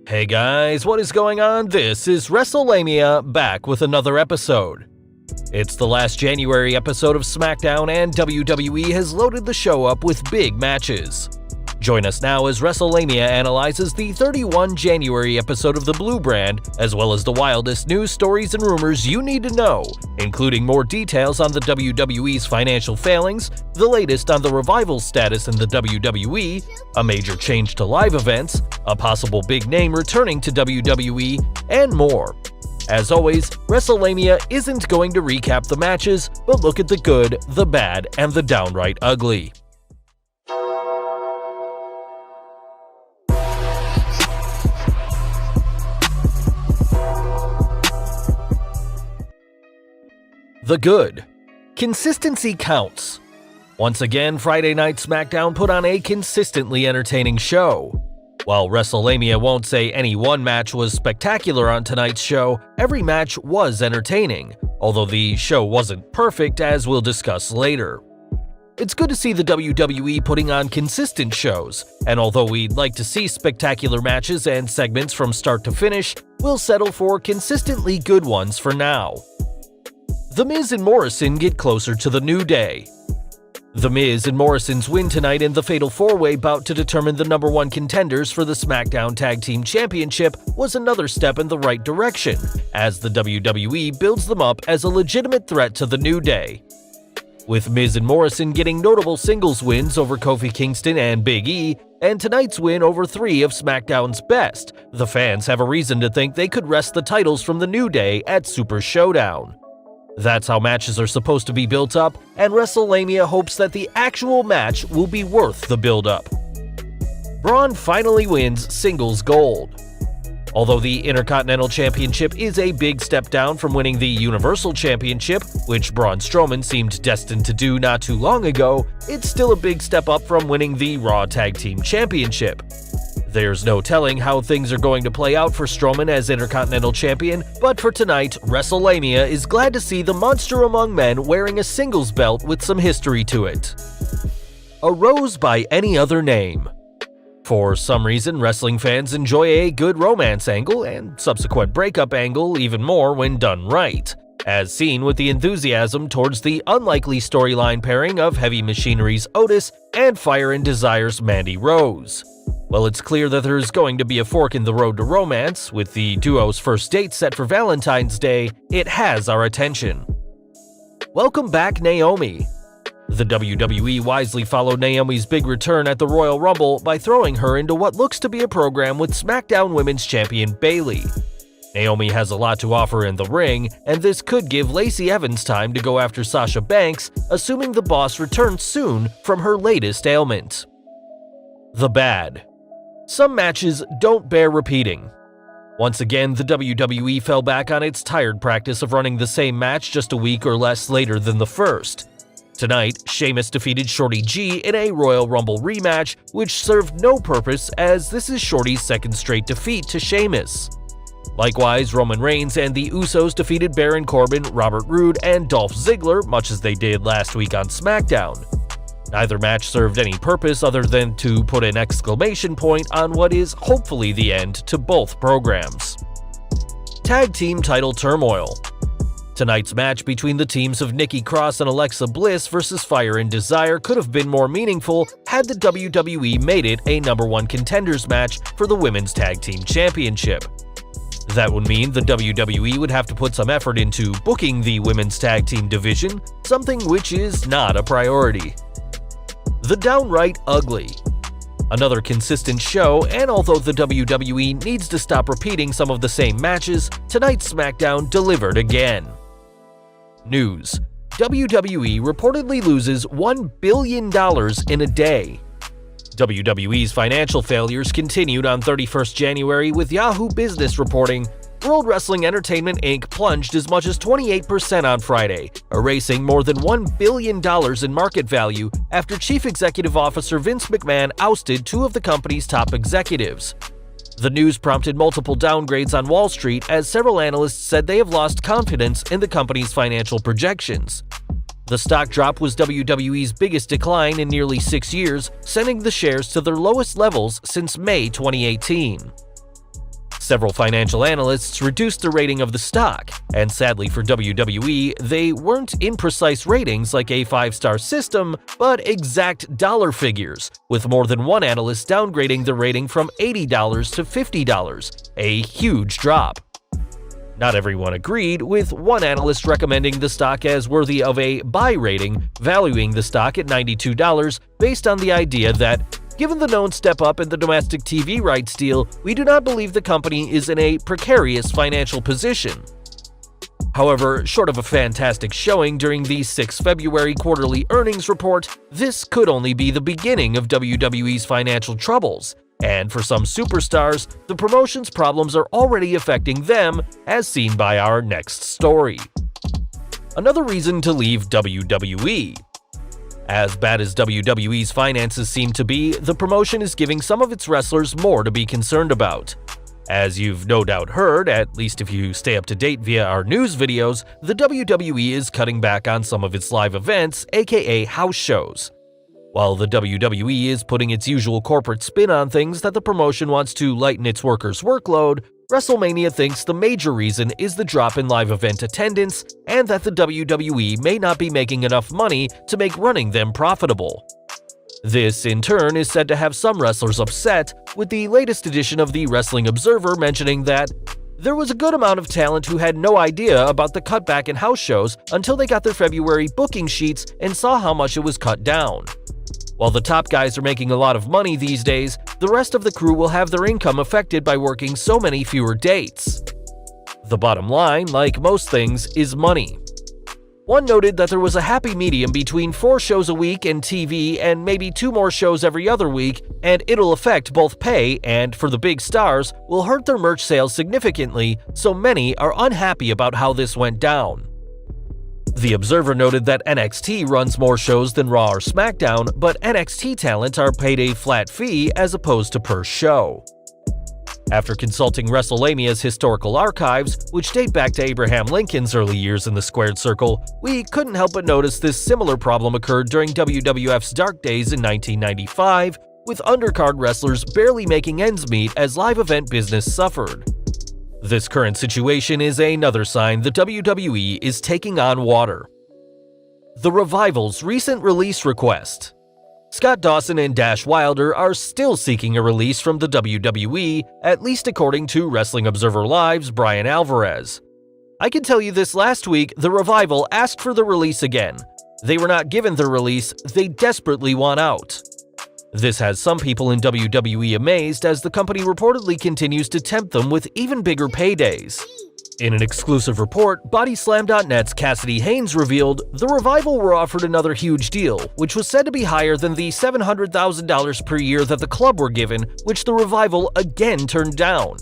Hey guys, what is going on? This is Wrestlelamia, back with another episode. It's the last January episode of SmackDown, and WWE has loaded the show up with big matches. Join us now as Wrestlelamia analyzes the 31 January episode of the Blue Brand, as well as the wildest news, stories, and rumors you need to know, including more details on the WWE's financial failings, the latest on the revival status in the WWE, a major change to live events, a possible big name returning to WWE, and more. As always, Wrestlelamia isn't going to recap the matches, but look at the good, the bad, and the downright ugly. The good. Consistency counts. Once again, Friday Night SmackDown put on a consistently entertaining show. While Wrestlelamia won't say any one match was spectacular on tonight's show, every match was entertaining, although the show wasn't perfect, as we'll discuss later. It's good to see the WWE putting on consistent shows, and although we'd like to see spectacular matches and segments from start to finish, we'll settle for consistently good ones for now. The Miz and Morrison get closer to the New Day. The Miz and Morrison's win tonight in the Fatal 4-Way bout to determine the number one contenders for the SmackDown Tag Team Championship was another step in the right direction, as the WWE builds them up as a legitimate threat to the New Day. With Miz and Morrison getting notable singles wins over Kofi Kingston and Big E, and tonight's win over three of SmackDown's best, the fans have a reason to think they could wrest the titles from the New Day at Super Showdown. That's how matches are supposed to be built up, and Wrestlelamia hopes that the actual match will be worth the build-up. Braun finally wins singles gold. Although the Intercontinental Championship is a big step down from winning the Universal Championship, which Braun Strowman seemed destined to do not too long ago, it's still a big step up from winning the Raw Tag Team Championship. There's no telling how things are going to play out for Strowman as Intercontinental Champion, but for tonight, Wrestlelamia is glad to see the monster among men wearing a singles belt with some history to it. A rose by any other name. For some reason, wrestling fans enjoy a good romance angle and subsequent breakup angle even more when done right, as seen with the enthusiasm towards the unlikely storyline pairing of Heavy Machinery's Otis and Fire and Desire's Mandy Rose. Well, it's clear that there's going to be a fork in the road to romance, with the duo's first date set for Valentine's Day. It has our attention. Welcome back, Naomi. The WWE wisely followed Naomi's big return at the Royal Rumble by throwing her into what looks to be a program with SmackDown Women's Champion Bayley. Naomi has a lot to offer in the ring, and this could give Lacey Evans time to go after Sasha Banks, assuming the boss returns soon from her latest ailment. The bad. Some matches don't bear repeating. Once again, the WWE fell back on its tired practice of running the same match just a week or less later than the first. Tonight, Sheamus defeated Shorty G in a Royal Rumble rematch, which served no purpose as this is Shorty's second straight defeat to Sheamus. Likewise, Roman Reigns and the Usos defeated Baron Corbin, Robert Roode, and Dolph Ziggler, much as they did last week on SmackDown. Neither match served any purpose other than to put an exclamation point on what is hopefully the end to both programs. Tag Team Title Turmoil. Tonight's match between the teams of Nikki Cross and Alexa Bliss versus Fire and Desire could have been more meaningful had the WWE made it a number one contenders match for the Women's Tag Team Championship. That would mean the WWE would have to put some effort into booking the Women's Tag Team division, something which is not a priority. The downright ugly. Another consistent show, and although the WWE needs to stop repeating some of the same matches, tonight's SmackDown delivered again. News. WWE reportedly loses $1 billion in a day. WWE's financial failures continued on 31st January with Yahoo Business reporting, World Wrestling Entertainment Inc. plunged as much as 28% on Friday, erasing more than $1 billion in market value after Chief Executive Officer Vince McMahon ousted two of the company's top executives. The news prompted multiple downgrades on Wall Street as several analysts said they have lost confidence in the company's financial projections. The stock drop was WWE's biggest decline in nearly 6 years, sending the shares to their lowest levels since May 2018. Several financial analysts reduced the rating of the stock, and sadly for WWE, they weren't imprecise ratings like a 5-star system, but exact dollar figures, with more than one analyst downgrading the rating from $80 to $50, a huge drop. Not everyone agreed, with one analyst recommending the stock as worthy of a buy rating, valuing the stock at $92 based on the idea that, given the known step up in the domestic TV rights deal, we do not believe the company is in a precarious financial position. However, short of a fantastic showing during the 6 February quarterly earnings report, this could only be the beginning of WWE's financial troubles. And for some superstars, the promotion's problems are already affecting them, as seen by our next story. Another reason to leave WWE. As bad as WWE's finances seem to be, the promotion is giving some of its wrestlers more to be concerned about. As you've no doubt heard, at least if you stay up to date via our news videos, the WWE is cutting back on some of its live events, aka house shows. While the WWE is putting its usual corporate spin on things that the promotion wants to lighten its workers' workload, WrestleMania thinks the major reason is the drop in live event attendance and that the WWE may not be making enough money to make running them profitable. This, in turn, is said to have some wrestlers upset, with the latest edition of the Wrestling Observer mentioning that there was a good amount of talent who had no idea about the cutback in house shows until they got their February booking sheets and saw how much it was cut down. While the top guys are making a lot of money these days, the rest of the crew will have their income affected by working so many fewer dates. The bottom line, like most things, is money. One noted that there was a happy medium between 4 shows a week in TV and maybe 2 more shows every other week, and it'll affect both pay and, for the big stars, will hurt their merch sales significantly, so many are unhappy about how this went down. The Observer noted that NXT runs more shows than Raw or SmackDown, but NXT talent are paid a flat fee as opposed to per show. After consulting Wrestlelammia's historical archives, which date back to Abraham Lincoln's early years in the squared circle, we couldn't help but notice this similar problem occurred during WWF's dark days in 1995, with undercard wrestlers barely making ends meet as live event business suffered. This current situation is another sign the WWE is taking on water. The Revival's recent release request. Scott Dawson and Dash Wilder are still seeking a release from the WWE, at least according to Wrestling Observer Live's Brian Alvarez. I can tell you this: last week, the Revival asked for the release again. They were not given the release, they desperately want out. This has some people in WWE amazed, as the company reportedly continues to tempt them with even bigger paydays. In an exclusive report, Bodyslam.net's Cassidy Haynes revealed the Revival were offered another huge deal, which was said to be higher than the $700,000 per year that the club were given, which the Revival again turned down.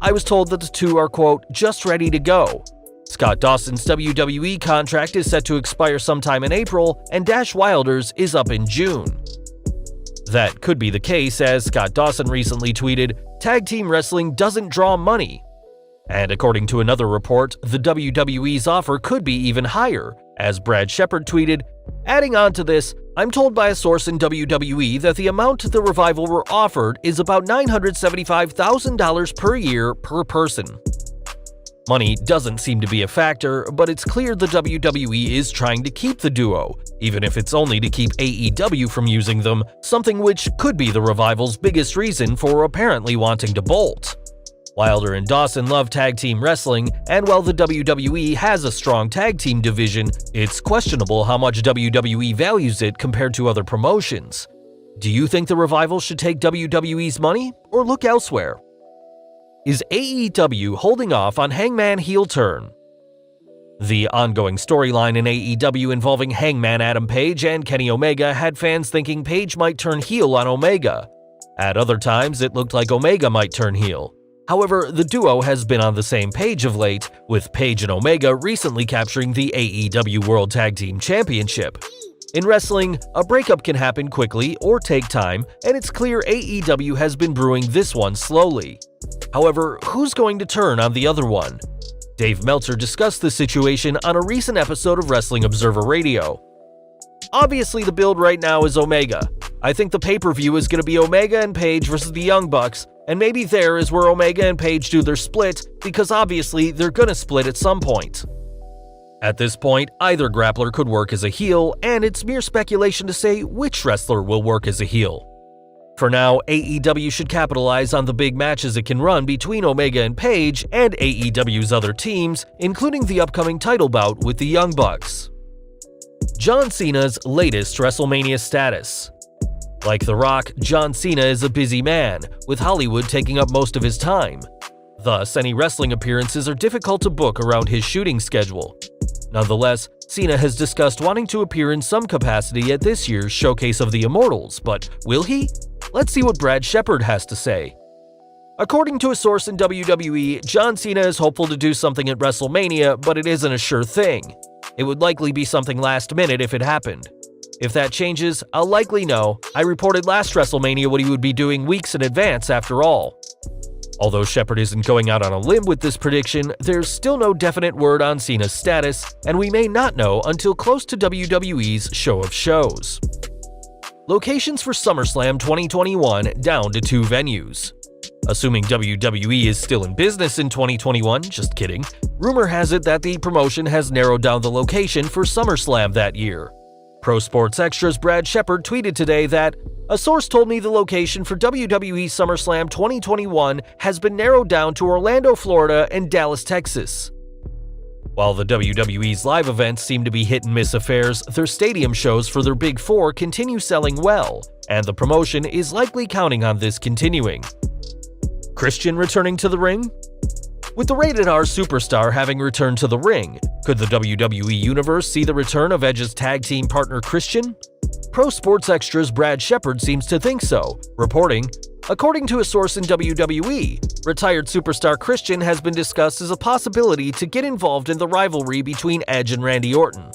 I was told that the two are, quote, just ready to go. Scott Dawson's WWE contract is set to expire sometime in April, and Dash Wilder's is up in June. That could be the case, as Scott Dawson recently tweeted, "Tag team wrestling doesn't draw money." And according to another report, the WWE's offer could be even higher, as Brad Shepard tweeted, "Adding on to this, I'm told by a source in WWE that the amount the Revival were offered is about $975,000 per year per person." Money doesn't seem to be a factor, but it's clear the WWE is trying to keep the duo, even if it's only to keep AEW from using them, something which could be the Revival's biggest reason for apparently wanting to bolt. Wilder and Dawson love tag team wrestling, and while the WWE has a strong tag team division, it's questionable how much WWE values it compared to other promotions. Do you think the Revival should take WWE's money, or look elsewhere? Is AEW holding off on Hangman heel turn? The ongoing storyline in AEW involving Hangman Adam Page and Kenny Omega had fans thinking Page might turn heel on Omega. At other times, it looked like Omega might turn heel. However, the duo has been on the same page of late, with Page and Omega recently capturing the AEW World Tag Team Championship. In wrestling, a breakup can happen quickly or take time, and it's clear AEW has been brewing this one slowly. However, who's going to turn on the other one? Dave Meltzer discussed the situation on a recent episode of Wrestling Observer Radio. Obviously, the build right now is Omega. I think the pay-per-view is going to be Omega and Page versus the Young Bucks, and maybe there is where Omega and Page do their split, because obviously they're gonna split at some point. At this point, either grappler could work as a heel, and it's mere speculation to say which wrestler will work as a heel. For now, AEW should capitalize on the big matches it can run between Omega and Page and AEW's other teams, including the upcoming title bout with the Young Bucks. John Cena's latest WrestleMania status. Like The Rock, John Cena is a busy man, with Hollywood taking up most of his time. Thus, any wrestling appearances are difficult to book around his shooting schedule. Nonetheless, Cena has discussed wanting to appear in some capacity at this year's Showcase of the Immortals, but will he? Let's see what Brad Shepard has to say. According to a source in WWE, John Cena is hopeful to do something at WrestleMania, but it isn't a sure thing. It would likely be something last minute if it happened. If that changes, I'll likely know. I reported last WrestleMania what he would be doing weeks in advance after all. Although Shepard isn't going out on a limb with this prediction, there's still no definite word on Cena's status, and we may not know until close to WWE's Show of Shows. Locations for SummerSlam 2021 down to 2 venues. Assuming WWE is still in business in 2021, just kidding, rumor has it that the promotion has narrowed down the location for SummerSlam that year. Pro Sports Extra's Brad Shepard tweeted today that, "A source told me the location for WWE SummerSlam 2021 has been narrowed down to Orlando, Florida and Dallas, Texas." While the WWE's live events seem to be hit-and-miss affairs, their stadium shows for their Big Four continue selling well, and the promotion is likely counting on this continuing. Christian returning to the ring? With the Rated R superstar having returned to the ring, could the WWE Universe see the return of Edge's tag team partner Christian? Pro Sports Extra's Brad Shepard seems to think so, reporting, "According to a source in WWE, retired superstar Christian has been discussed as a possibility to get involved in the rivalry between Edge and Randy Orton.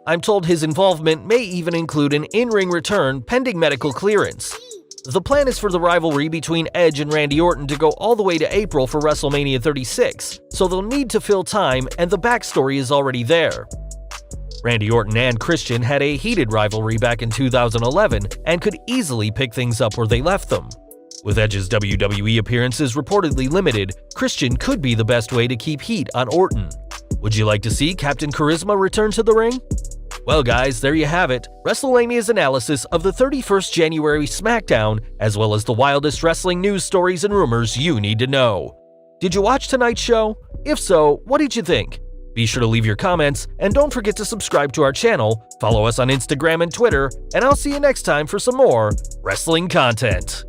I'm told his involvement may even include an in-ring return pending medical clearance. The plan is for the rivalry between Edge and Randy Orton to go all the way to April for WrestleMania 36, so they'll need to fill time, and the backstory is already there." Randy Orton and Christian had a heated rivalry back in 2011 and could easily pick things up where they left them. With Edge's WWE appearances reportedly limited, Christian could be the best way to keep heat on Orton. Would you like to see Captain Charisma return to the ring? Well guys, there you have it, WrestleLamia's analysis of the 31st January SmackDown, as well as the wildest wrestling news stories and rumors you need to know. Did you watch tonight's show? If so, what did you think? Be sure to leave your comments, and don't forget to subscribe to our channel, follow us on Instagram and Twitter, and I'll see you next time for some more wrestling content.